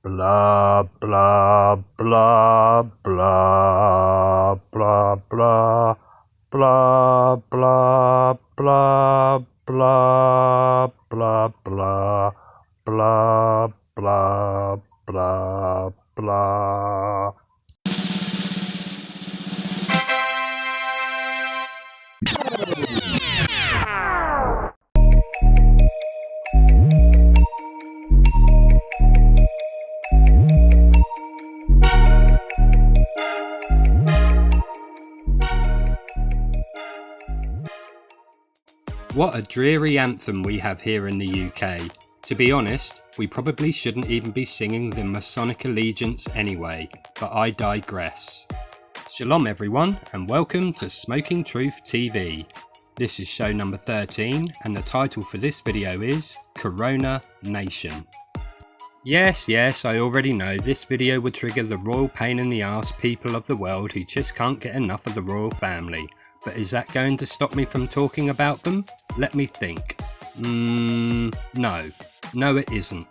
Blah, blah, blah, blah, blah, blah, blah, blah, blah, blah, blah, blah, blah, blah, blah, blah. What a dreary anthem we have here in the UK. To be honest, we probably shouldn't even be singing the Masonic Allegiance anyway, but I digress. Shalom everyone, and welcome to Smoking Truth TV. This is show number 13, and the title for this video is Corona Nation. Yes, I already know this video would trigger the royal pain in the arse people of the world who just can't get enough of the royal family. But is that going to stop me from talking about them? Let me think. No it isn't.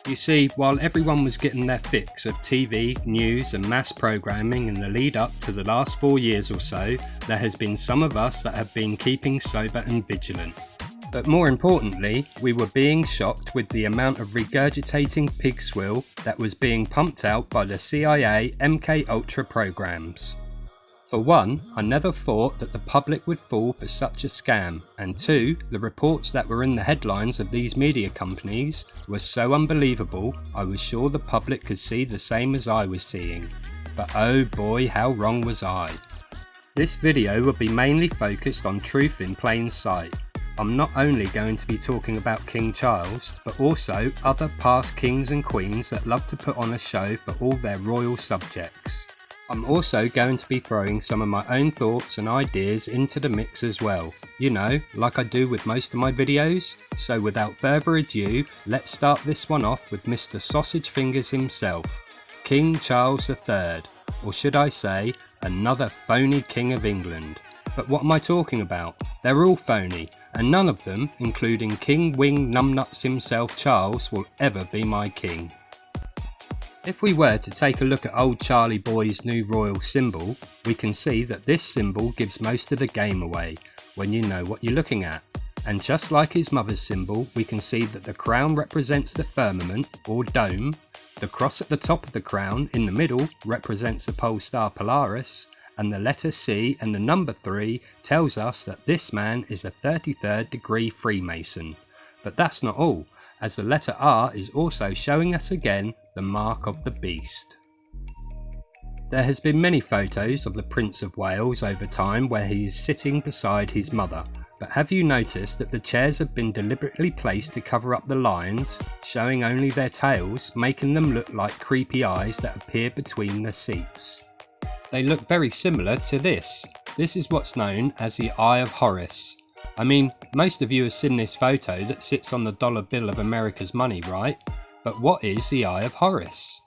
You see, while everyone was getting their fix of TV, news and mass programming in the lead up to the last 4 years or so, there has been some of us that have been keeping sober and vigilant. But more importantly, we were being shocked with the amount of regurgitating pig swill that was being pumped out by the CIA MK Ultra programs. For one, I never thought that the public would fall for such a scam, and two, the reports that were in the headlines of these media companies were so unbelievable I was sure the public could see the same as I was seeing. But oh boy, how wrong was I. This video will be mainly focused on truth in plain sight. I'm not only going to be talking about King Charles, but also other past kings and queens that love to put on a show for all their royal subjects. I'm also going to be throwing some of my own thoughts and ideas into the mix as well, you know, like I do with most of my videos. So without further ado, let's start this one off with Mr. Sausage Fingers himself, King Charles III, or should I say, another phony king of England. But what am I talking about? They're all phony, and none of them, including King Wing Numbnuts himself Charles, will ever be my king. If we were to take a look at old Charlie Boy's new royal symbol, we can see that this symbol gives most of the game away when you know what you're looking at. And just like his mother's symbol, we can see that the crown represents the firmament or dome, the cross at the top of the crown in the middle represents the pole star Polaris, and the letter C and the number 3 tells us that this man is a 33rd degree Freemason. But that's not all, as the letter R is also showing us again the mark of the beast. There has been many photos of the Prince of Wales over time where he is sitting beside his mother, but have you noticed that the chairs have been deliberately placed to cover up the lions, showing only their tails, making them look like creepy eyes that appear between the seats? They look very similar to this. This is what's known as the Eye of Horus. I mean, most of you have seen this photo that sits on the dollar bill of America's money, right? But what is the Eye of Horus?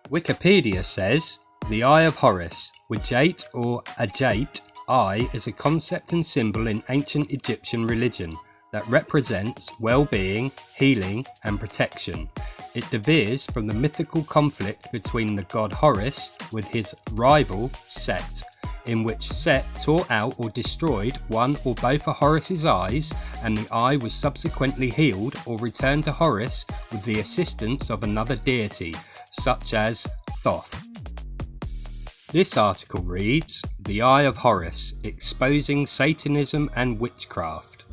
Wikipedia says, the Eye of Horus, Wijate or Ajate, eye is a concept and symbol in ancient Egyptian religion that represents well-being, healing and protection. It deveres from the mythical conflict between the god Horus with his rival Set, in which Set tore out or destroyed one or both of Horus's eyes, and the eye was subsequently healed or returned to Horus with the assistance of another deity, such as Thoth. This article reads, The Eye of Horus, Exposing Satanism and Witchcraft.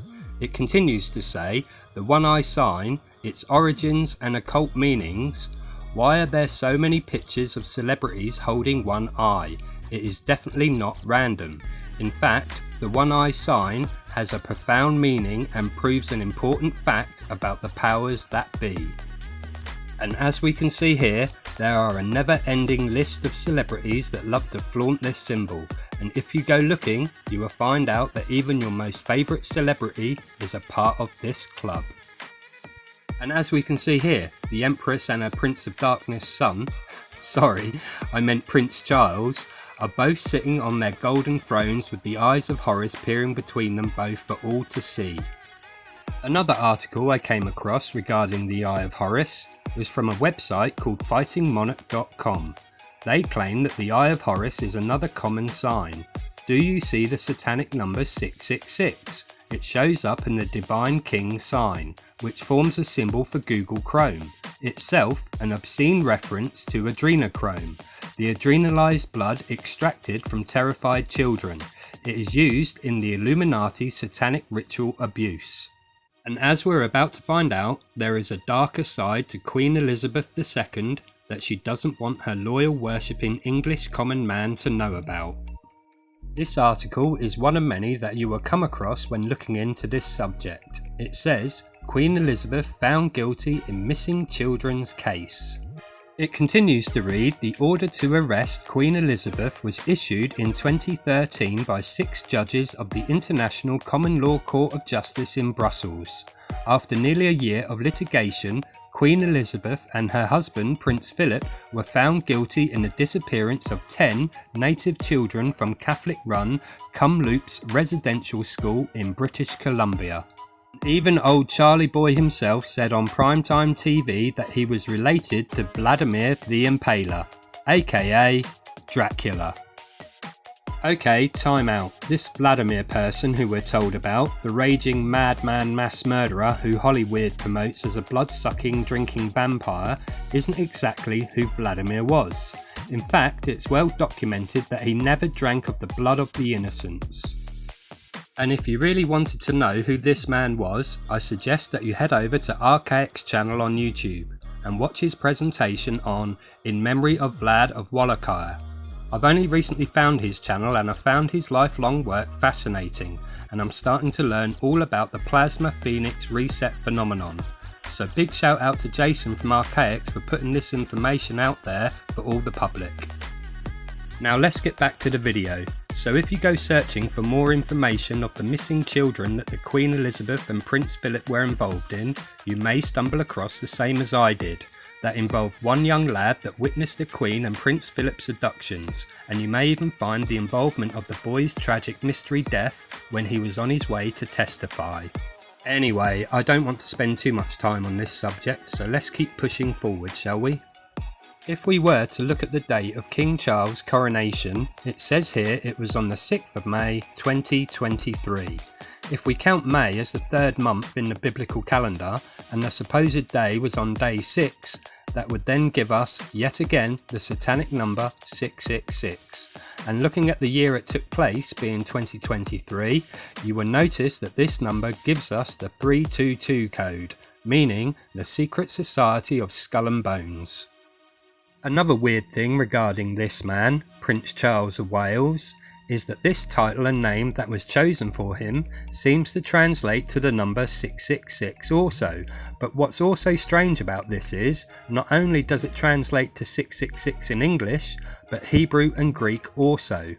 It continues to say, the one-eye sign, its origins and occult meanings. Why are there so many pictures of celebrities holding one eye? It is definitely not random. In fact, the one-eye sign has a profound meaning and proves an important fact about the powers that be. And as we can see here, there are a never-ending list of celebrities that love to flaunt this symbol, and if you go looking, you will find out that even your most favourite celebrity is a part of this club. And as we can see here, the Empress and her Prince of Darkness son, sorry, I meant Prince Charles, are both sitting on their golden thrones with the eyes of Horus peering between them both for all to see. Another article I came across regarding the Eye of Horus was from a website called fightingmonarch.com. They claim that the Eye of Horus is another common sign. Do you see the satanic number 666? It shows up in the Divine King sign, which forms a symbol for Google Chrome. Itself an obscene reference to adrenochrome, the adrenalized blood extracted from terrified children. It is used in the Illuminati satanic ritual abuse. And as we're about to find out, there is a darker side to Queen Elizabeth II that she doesn't want her loyal worshipping English common man to know about. This article is one of many that you will come across when looking into this subject. It says, Queen Elizabeth found guilty in missing children's case. It continues to read, the order to arrest Queen Elizabeth was issued in 2013 by 6 judges of the International Common Law Court of Justice in Brussels. After nearly a year of litigation, Queen Elizabeth and her husband Prince Philip were found guilty in the disappearance of 10 native children from Catholic-run Kamloops Residential School in British Columbia. Even old Charlie Boy himself said on primetime TV that he was related to Vladimir the Impaler, aka Dracula. Okay, time out. This Vladimir person who we're told about, the raging madman mass murderer who Hollywood promotes as a blood-sucking drinking vampire, isn't exactly who Vladimir was. In fact, it's well documented that he never drank of the blood of the innocents. And if you really wanted to know who this man was, I suggest that you head over to Archaic's channel on YouTube and watch his presentation on In Memory of Vlad of Wallachia. I've only recently found his channel and I found his lifelong work fascinating, and I'm starting to learn all about the plasma phoenix reset phenomenon. So big shout out to Jason from Archaics for putting this information out there for all the public. Now let's get back to the video. So if you go searching for more information of the missing children that the Queen Elizabeth and Prince Philip were involved in, you may stumble across the same as I did. That involved one young lad that witnessed the Queen and Prince Philip's abductions, and you may even find the involvement of the boy's tragic mystery death when he was on his way to testify. Anyway, I don't want to spend too much time on this subject, so let's keep pushing forward, shall we? If we were to look at the date of King Charles' coronation, it says here it was on the 6th of May 2023. If we count May as the 3rd month in the biblical calendar, and the supposed day was on day 6, that would then give us, yet again, the satanic number 666. And looking at the year it took place, being 2023, you will notice that this number gives us the 322 code, meaning the Secret Society of Skull and Bones. Another weird thing regarding this man, Prince Charles of Wales, is that this title and name that was chosen for him seems to translate to the number 666 also, but what's also strange about this is, not only does it translate to 666 in English, but Hebrew and Greek also.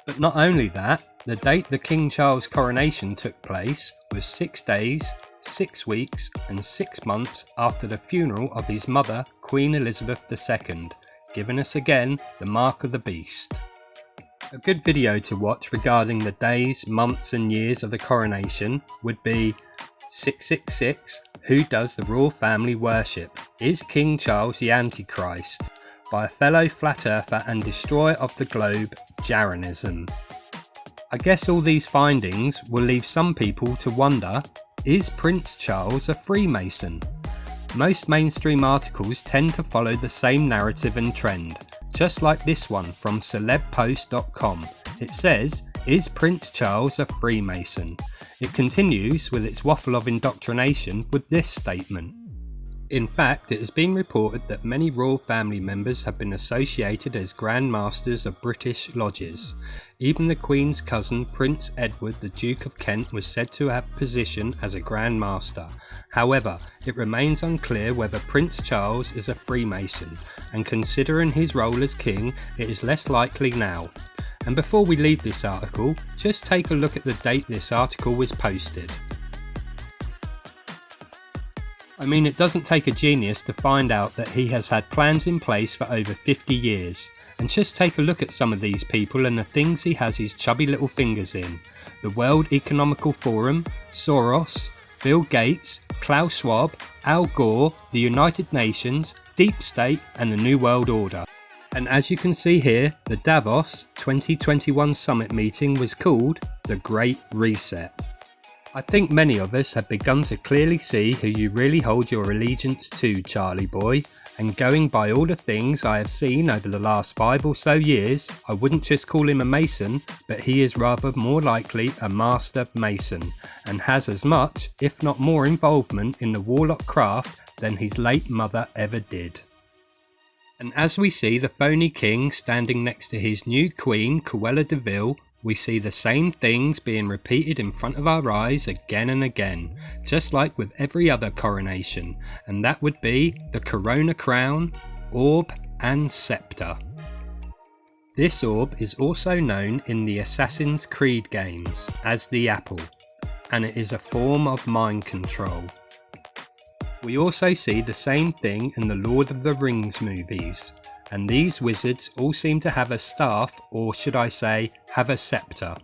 But not only that, the date the King Charles coronation took place was 6 days, 6 weeks and 6 months after the funeral of his mother, Queen Elizabeth II, giving us again the mark of the beast. A good video to watch regarding the days, months and years of the coronation would be 666, Who Does the Royal Family Worship? Is King Charles the Antichrist? By a fellow flat earther and destroyer of the globe, Jaranism. I guess all these findings will leave some people to wonder, is Prince Charles a Freemason? Most mainstream articles tend to follow the same narrative and trend, just like this one from celebpost.com. It says, is Prince Charles a Freemason? It continues with its waffle of indoctrination with this statement. In fact, it has been reported that many royal family members have been associated as Grand Masters of British lodges. Even the Queen's cousin Prince Edward, the Duke of Kent, was said to have position as a Grand Master. However, it remains unclear whether Prince Charles is a Freemason, and considering his role as king, it is less likely now. And before we leave this article, just take a look at the date this article was posted. I mean, it doesn't take a genius to find out that he has had plans in place for over 50 years. And just take a look at some of these people and the things he has his chubby little fingers in. The World Economical Forum, Soros, Bill Gates, Klaus Schwab, Al Gore, the United Nations, Deep State and the New World Order. And as you can see here, the Davos 2021 summit meeting was called the Great Reset. I think many of us have begun to clearly see who you really hold your allegiance to, Charlie boy, and going by all the things I have seen over the last 5 or so years, I wouldn't just call him a Mason, but he is rather more likely a Master Mason, and has as much, if not more involvement in the warlock craft than his late mother ever did. And as we see the phony king standing next to his new queen, Cruella de Vil, we see the same things being repeated in front of our eyes again and again, just like with every other coronation, and that would be the Corona crown, orb and scepter. This orb is also known in the Assassin's Creed games as the apple, and it is a form of mind control. We also see the same thing in the Lord of the Rings movies, and these wizards all seem to have a staff, or should I say, have a scepter.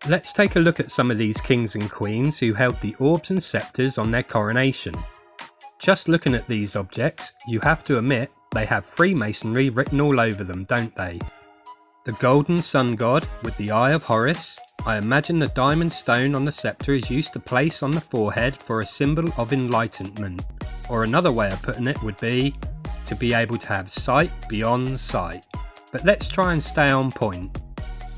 Let's take a look at some of these kings and queens who held the orbs and scepters on their coronation. Just looking at these objects, you have to admit they have Freemasonry written all over them, don't they? The golden sun god with the Eye of Horus. I imagine the diamond stone on the scepter is used to place on the forehead for a symbol of enlightenment, or another way of putting it would be to be able to have sight beyond sight. But let's try and stay on point.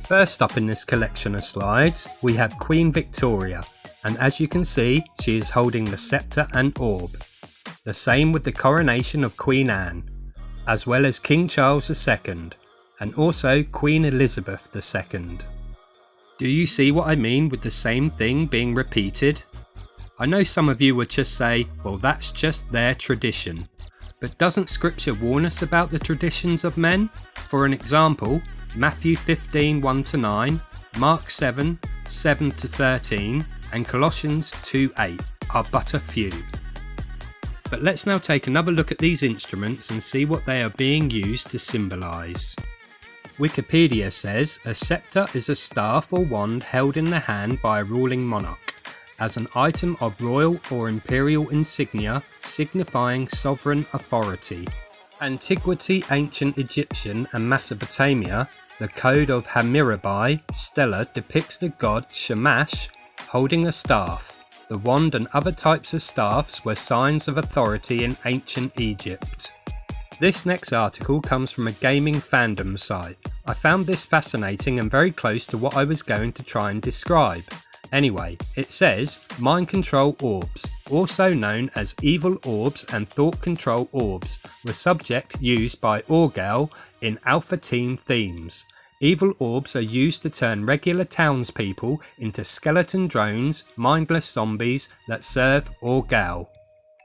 First up in this collection of slides we have Queen Victoria, and as you can see she is holding the scepter and orb. The same with the coronation of Queen Anne, as well as King Charles II, and also Queen Elizabeth II. Do you see what I mean with the same thing being repeated? I know some of you would just say, well that's just their tradition. But doesn't scripture warn us about the traditions of men? For an example, Matthew 15, 1-9, Mark 7, 7-13 and Colossians 2:8 are but a few. But let's now take another look at these instruments and see what they are being used to symbolise. Wikipedia says a scepter is a staff or wand held in the hand by a ruling monarch, as an item of royal or imperial insignia signifying sovereign authority. Antiquity, ancient Egyptian and Mesopotamia, the code of Hammurabi stela depicts the god Shamash holding a staff. The wand and other types of staffs were signs of authority in ancient Egypt. This next article comes from a gaming fandom site. I found this fascinating and very close to what I was going to try and describe. Anyway, it says mind control orbs, also known as evil orbs and thought control orbs, were subject used by Orgal in Alpha Team themes. Evil orbs are used to turn regular townspeople into skeleton drones, mindless zombies that serve Orgal.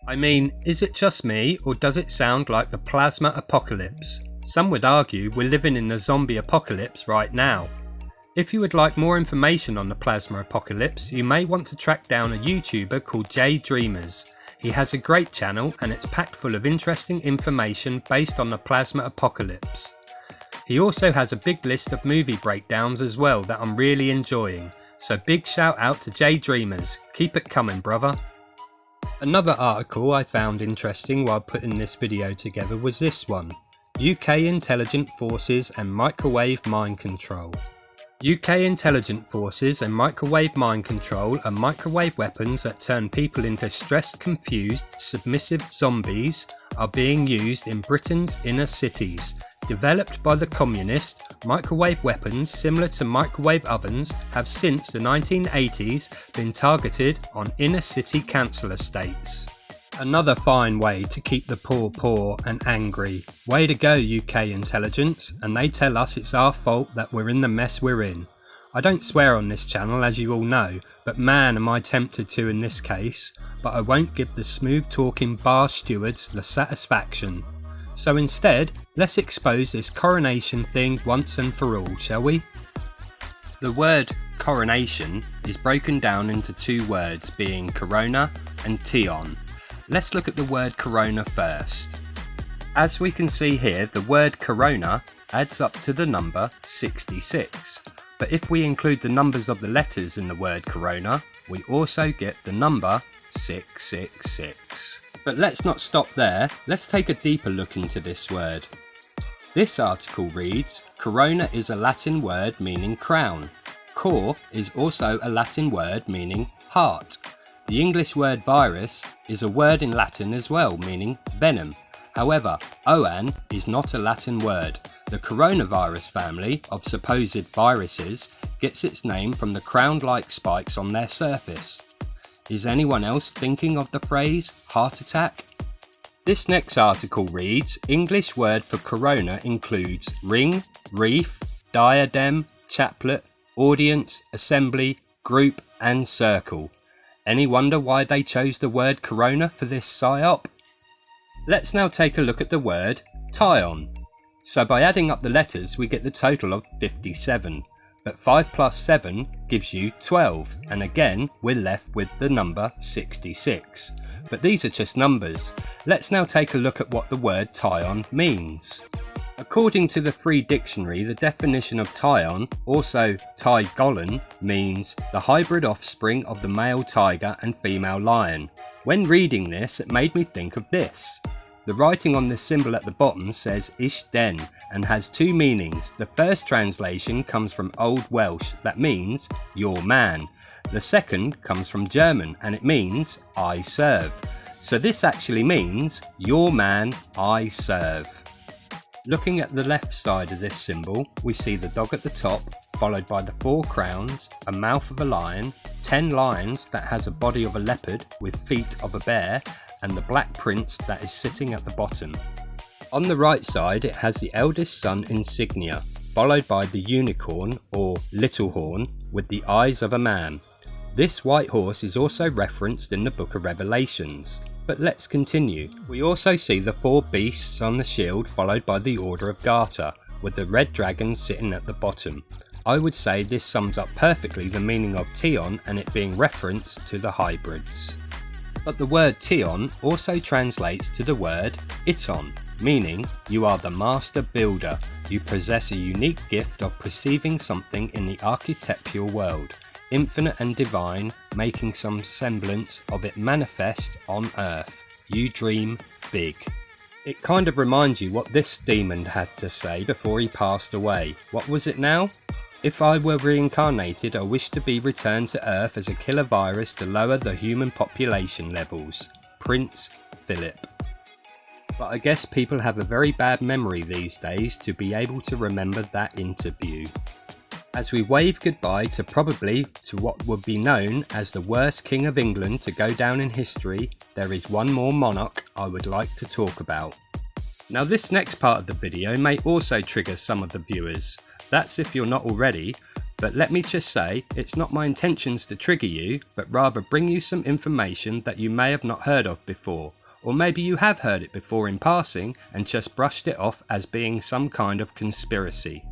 I mean, is it just me or does it sound like the plasma apocalypse? Some would argue we're living in the zombie apocalypse right now. If you would like more information on the plasma apocalypse, you may want to track down a YouTuber called Jay Dreamers. He has a great channel and it's packed full of interesting information based on the plasma apocalypse. He also has a big list of movie breakdowns as well that I'm really enjoying, so big shout out to Jay Dreamers, keep it coming brother. Another article I found interesting while putting this video together was this one, UK Intelligent Forces and Microwave Mind Control. UK intelligent forces and microwave mind control are microwave weapons that turn people into stressed, confused, submissive zombies are being used in Britain's inner cities. Developed by the communists, microwave weapons similar to microwave ovens have since the 1980s been targeted on inner city council estates. Another fine way to keep the poor and angry. Way to go UK intelligence, and they tell us it's our fault that we're in the mess we're in. I don't swear on this channel as you all know, but man am I tempted to in this case, but I won't give the smooth talking bar stewards the satisfaction. So instead, let's expose this coronation thing once and for all, shall we? The word coronation is broken down into two words being corona and tion. Let's look at the word corona first. As we can see here, the word corona adds up to the number 66. But if we include the numbers of the letters in the word corona, we also get the number 666. But let's not stop there, let's take a deeper look into this word. This article reads, corona is a Latin word meaning crown. Cor is also a Latin word meaning heart. The English word virus is a word in Latin as well, meaning venom. However, oan is not a Latin word. The coronavirus family of supposed viruses gets its name from the crown-like spikes on their surface. Is anyone else thinking of the phrase heart attack? This next article reads, English word for corona includes ring, reef, diadem, chaplet, audience, assembly, group and circle. Any wonder why they chose the word corona for this psyop? Let's now take a look at the word tyon. So by adding up the letters we get the total of 57, but 5 plus 7 gives you 12, and again we're left with the number 66. But these are just numbers. Let's now take a look at what the word tyon means. According to the Free Dictionary, the definition of tyon, also tygolon, means the hybrid offspring of the male tiger and female lion. When reading this, it made me think of this. The writing on the symbol at the bottom says Ish Den and has two meanings. The first translation comes from Old Welsh, that means your man. The second comes from German and it means I serve. So this actually means your man I serve. Looking at the left side of this symbol, we see the dog at the top, followed by the 4 crowns, a mouth of a lion, 10 lions that has a body of a leopard with feet of a bear, and the black prince that is sitting at the bottom. On the right side it has the eldest son insignia, followed by the unicorn or little horn with the eyes of a man. This white horse is also referenced in the book of Revelations. But let's continue. We also see the 4 beasts on the shield followed by the Order of Garter, with the red dragon sitting at the bottom. I would say this sums up perfectly the meaning of tyon and it being referenced to the hybrids. But the word tyon also translates to the word iton, meaning you are the master builder, you possess a unique gift of perceiving something in the architectural world, infinite and divine, making some semblance of it manifest on earth. You dream big. It kind of reminds you what this demon had to say before he passed away. What was it now? If I were reincarnated, I wish to be returned to Earth as a killer virus to lower the human population levels. Prince Philip. But I guess people have a very bad memory these days to be able to remember that interview. As we wave goodbye to what would be known as the worst King of England to go down in history, there is one more monarch I would like to talk about. Now this next part of the video may also trigger some of the viewers. That's if you're not already, but let me just say it's not my intentions to trigger you, but rather bring you some information that you may have not heard of before, or maybe you have heard it before in passing and just brushed it off as being some kind of conspiracy.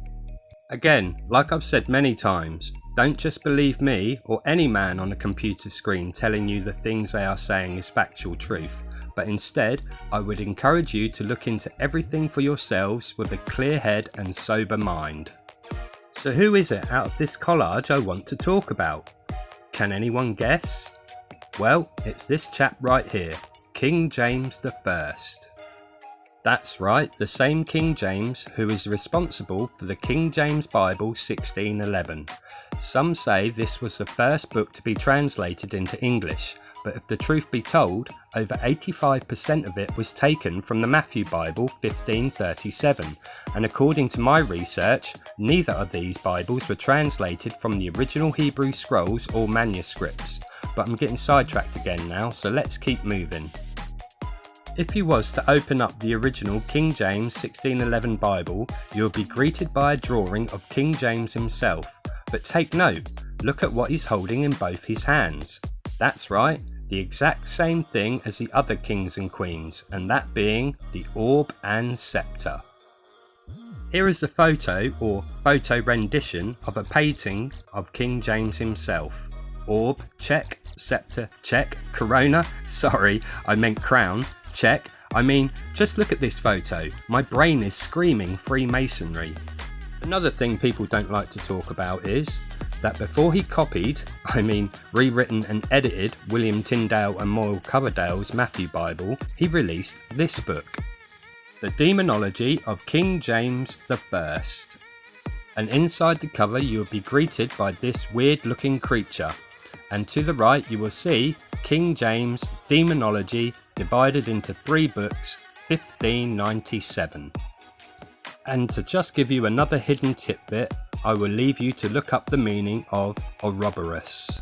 Again, like I've said many times, don't just believe me or any man on a computer screen telling you the things they are saying is factual truth, but instead I would encourage you to look into everything for yourselves with a clear head and sober mind. So who is it out of this collage I want to talk about? Can anyone guess? Well, it's this chap right here, King James I. That's right, the same King James who is responsible for the King James Bible 1611. Some say this was the first book to be translated into English, but if the truth be told, over 85% of it was taken from the Matthew Bible 1537, and according to my research, neither of these Bibles were translated from the original Hebrew scrolls or manuscripts. But I'm getting sidetracked again now, so let's keep moving. If you was to open up the original King James 1611 Bible, you will be greeted by a drawing of King James himself. But take note, look at what he's holding in both his hands. That's right, the exact same thing as the other kings and queens, and that being the orb and scepter. Here is a photo or photo rendition of a painting of King James himself. Orb, check. Scepter, check. Corona, sorry, I meant crown, check. I mean, just look at this photo. My brain is screaming Freemasonry. Another thing people don't like to talk about is that before he rewritten and edited William Tyndale and Moyle Coverdale's Matthew Bible, he released this book, The Demonology of King James I. And inside the cover you will be greeted by this weird looking creature, and to the right you will see King James Demonology divided into 3 books, 1597. And to just give you another hidden tidbit, I will leave you to look up the meaning of Ouroboros.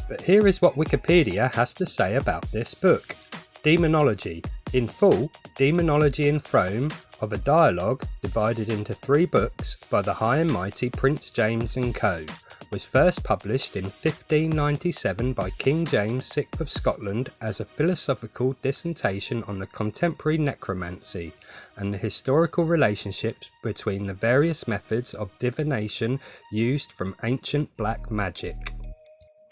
But here is what Wikipedia has to say about this book. Demonology. In full, Demonology in Frome, of a dialogue divided into 3 books by the High and Mighty Prince James and Co., was first published in 1597 by King James VI of Scotland as a philosophical dissertation on the contemporary necromancy and the historical relationships between the various methods of divination used from ancient black magic.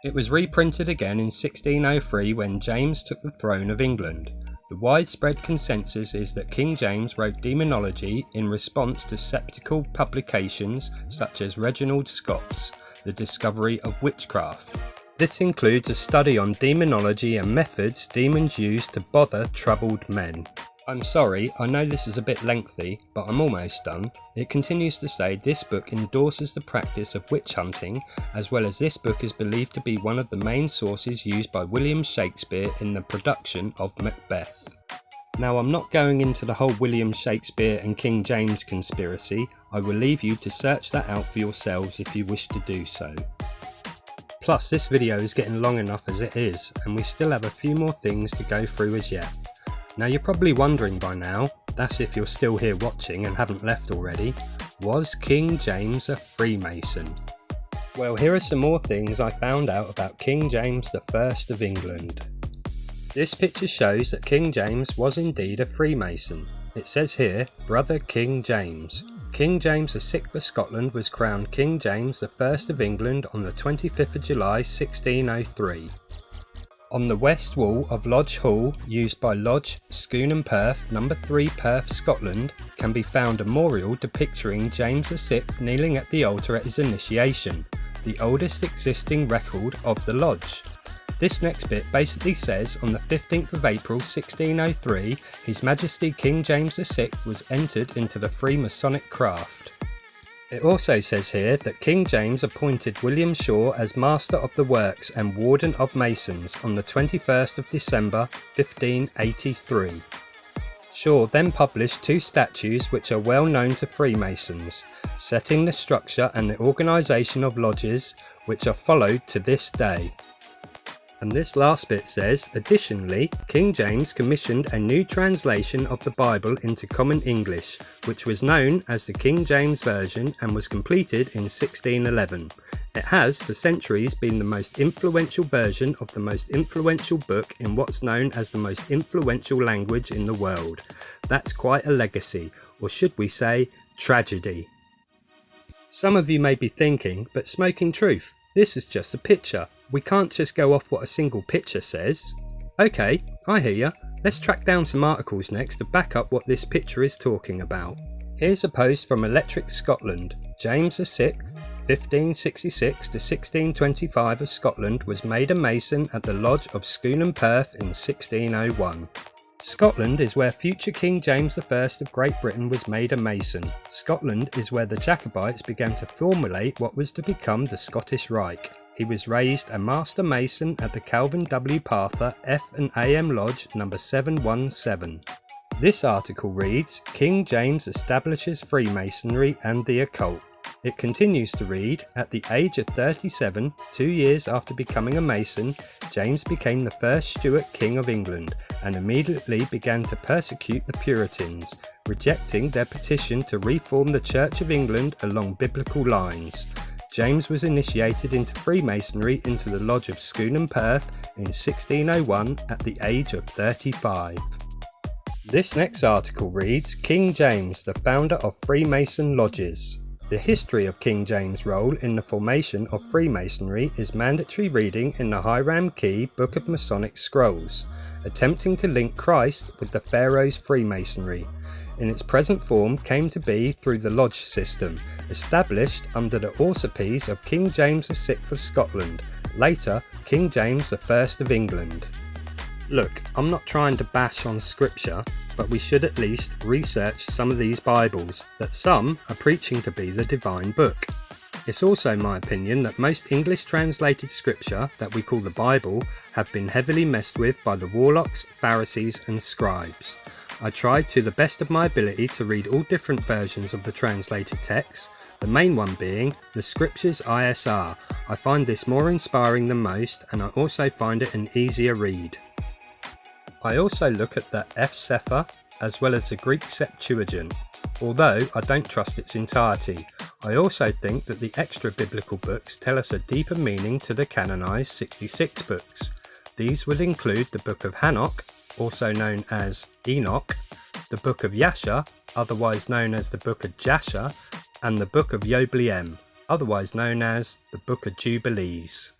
It was reprinted again in 1603 when James took the throne of England. The widespread consensus is that King James wrote Demonology in response to sceptical publications such as Reginald Scott's The Discovery of Witchcraft. This includes a study on demonology and methods demons use to bother troubled men. I'm sorry, I know this is a bit lengthy, but I'm almost done. It continues to say this book endorses the practice of witch hunting, as well as this book is believed to be one of the main sources used by William Shakespeare in the production of Macbeth. Now, I'm not going into the whole William Shakespeare and King James conspiracy. I will leave you to search that out for yourselves if you wish to do so. Plus, this video is getting long enough as it is, and we still have a few more things to go through as yet. Now, you're probably wondering by now, that's if you're still here watching and haven't left already, was King James a Freemason? Well, here are some more things I found out about King James I of England. This picture shows that King James was indeed a Freemason. It says here, Brother King James. King James VI of Scotland was crowned King James I of England on the 25th of July 1603. On the west wall of Lodge Hall, used by Lodge, Scone and Perth, No. 3 Perth, Scotland, can be found a memorial depicting James VI kneeling at the altar at his initiation, the oldest existing record of the lodge. This next bit basically says on the 15th of April 1603, His Majesty King James VI was entered into the Freemasonic craft. It also says here that King James appointed William Shaw as Master of the Works and Warden of Masons on the 21st of December 1583. Shaw then published 2 statutes which are well known to Freemasons, setting the structure and the organisation of lodges, which are followed to this day. And this last bit says, additionally, King James commissioned a new translation of the Bible into Common English, which was known as the King James Version and was completed in 1611. It has, for centuries, been the most influential version of the most influential book in what's known as the most influential language in the world. That's quite a legacy, or should we say, tragedy. Some of you may be thinking, but Smoking Truth, this is just a picture. We can't just go off what a single picture says. Okay, I hear ya. Let's track down some articles next to back up what this picture is talking about. Here's a post from Electric Scotland. James VI, 1566 to 1625 of Scotland, was made a Mason at the Lodge of Scone and Perth in 1601. Scotland is where future King James I of Great Britain was made a Mason. Scotland is where the Jacobites began to formulate what was to become the Scottish Reich. He was raised a Master Mason at the Calvin W. Parther F&AM Lodge No. 717. This article reads, King James establishes Freemasonry and the occult. It continues to read, at the age of 37, 2 years after becoming a Mason, James became the first Stuart King of England and immediately began to persecute the Puritans, rejecting their petition to reform the Church of England along biblical lines. James was initiated into Freemasonry into the Lodge of Scone and Perth in 1601 at the age of 35. This next article reads, King James, the founder of Freemason lodges. The history of King James' role in the formation of Freemasonry is mandatory reading in the Hiram Key Book of Masonic Scrolls, attempting to link Christ with the Pharaoh's Freemasonry. in its present form came to be through the Lodge system, established under the auspices of King James VI of Scotland, later King James I of England. Look, I'm not trying to bash on scripture, but we should at least research some of these Bibles that some are preaching to be the divine book. It's also my opinion that most English translated scripture that we call the Bible have been heavily messed with by the warlocks, Pharisees and scribes. I tried to the best of my ability to read all different versions of the translated texts, the main one being the Scriptures ISR. I find this more inspiring than most, and I also find it an easier read. I also look at the F Sefer as well as the Greek Septuagint, although I don't trust its entirety. I also think that the extra biblical books tell us a deeper meaning to the canonized 66 books. These would include the Book of Hanok, also known as Enoch, the Book of Yasha, otherwise known as the Book of Jasher, and the Book of Yobleim, otherwise known as the Book of Jubilees.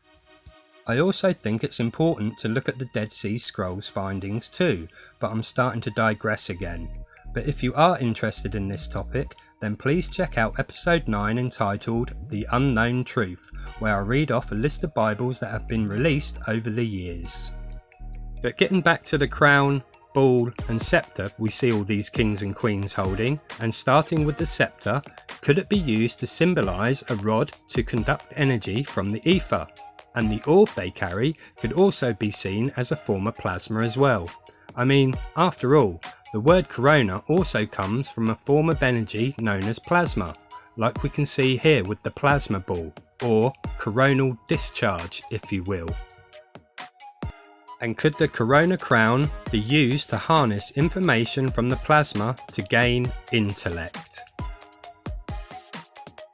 I also think it's important to look at the Dead Sea Scrolls findings too, but I'm starting to digress again. But if you are interested in this topic, then please check out episode 9 entitled The Unknown Truth, where I read off a list of Bibles that have been released over the years. But getting back to the crown, ball and sceptre we see all these kings and queens holding, and starting with the sceptre, could it be used to symbolise a rod to conduct energy from the ether? And the orb they carry could also be seen as a form of plasma as well. I mean, after all, the word corona also comes from a form of energy known as plasma, like we can see here with the plasma ball, or coronal discharge if you will. And could the corona crown be used to harness information from the plasma to gain intellect?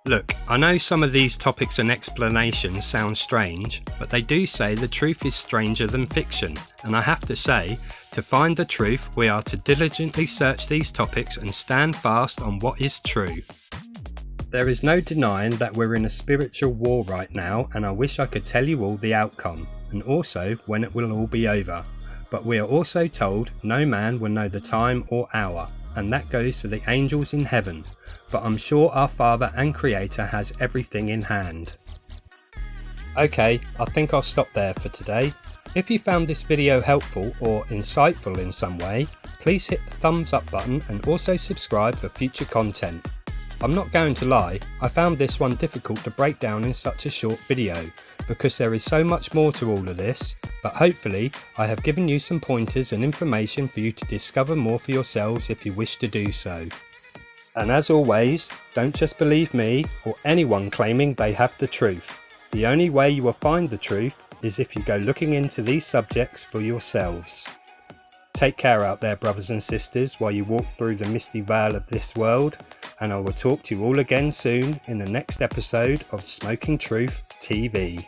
Look, I know some of these topics and explanations sound strange, but they do say the truth is stranger than fiction, and I have to say, to find the truth we are to diligently search these topics and stand fast on what is true. There is no denying that we're in a spiritual war right now, and I wish I could tell you all the outcome, and also when it will all be over. But we are also told no man will know the time or hour, and that goes for the angels in heaven, but I'm sure our Father and Creator has everything in hand. Okay, I think I'll stop there for today. If you found this video helpful or insightful in some way, please hit the thumbs up button and also subscribe for future content. I'm not going to lie, I found this one difficult to break down in such a short video, because there is so much more to all of this, but hopefully I have given you some pointers and information for you to discover more for yourselves if you wish to do so. And as always, don't just believe me or anyone claiming they have the truth. The only way you will find the truth is if you go looking into these subjects for yourselves. Take care out there, brothers and sisters, while you walk through the misty veil of this world, and I will talk to you all again soon in the next episode of Smoking Truth TV.